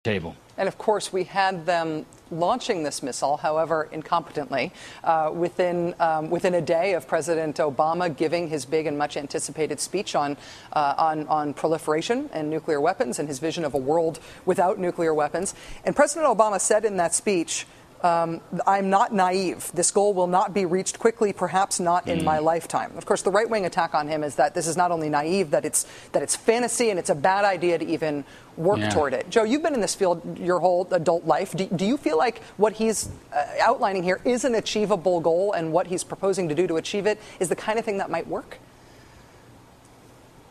table. And of course, we had them launching this missile, however incompetently, within a day of President Obama giving his big and much anticipated speech on proliferation and nuclear weapons and his vision of a world without nuclear weapons. And President Obama said in that speech, I'm not naive. This goal will not be reached quickly, perhaps not in my lifetime. Of course, the right-wing attack on him is that this is not only naive, that it's fantasy and it's a bad idea to even work toward it. Joe, you've been in this field your whole adult life. Do you feel like what he's outlining here is an achievable goal, and what he's proposing to do to achieve it is the kind of thing that might work?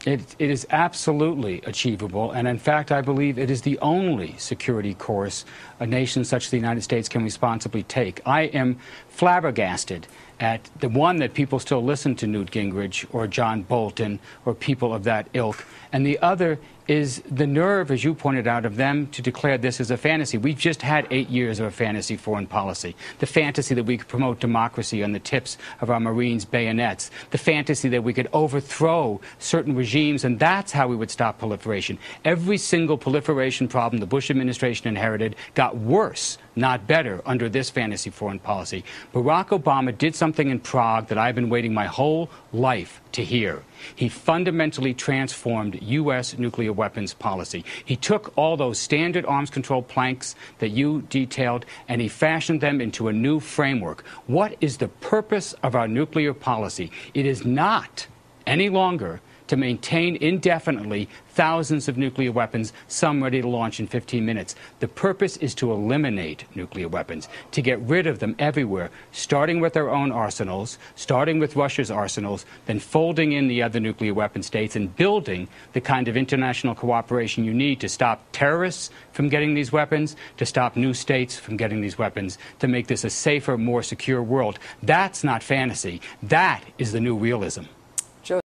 It is absolutely achievable, and in fact, I believe it is the only security course a nation such as the United States can responsibly take. I am flabbergasted at the one that people still listen to Newt Gingrich or John Bolton or people of that ilk, and the other is the nerve, as you pointed out, of them to declare this as a fantasy. We've just had 8 years of a fantasy foreign policy. The fantasy that we could promote democracy on the tips of our Marines' bayonets. The fantasy that we could overthrow certain regimes, and that's how we would stop proliferation. Every single proliferation problem the Bush administration inherited got worse, not better, under this fantasy foreign policy. Barack Obama did something in Prague that I've been waiting my whole life to hear. He fundamentally transformed U.S. nuclear weapons policy. He took all those standard arms control planks that you detailed, and he fashioned them into a new framework. What is the purpose of our nuclear policy? It is not any longer to maintain indefinitely thousands of nuclear weapons, some ready to launch in 15 minutes. The purpose is to eliminate nuclear weapons, to get rid of them everywhere, starting with our own arsenals, starting with Russia's arsenals, then folding in the other nuclear weapon states and building the kind of international cooperation you need to stop terrorists from getting these weapons, to stop new states from getting these weapons, to make this a safer, more secure world. That's not fantasy. That is the new realism.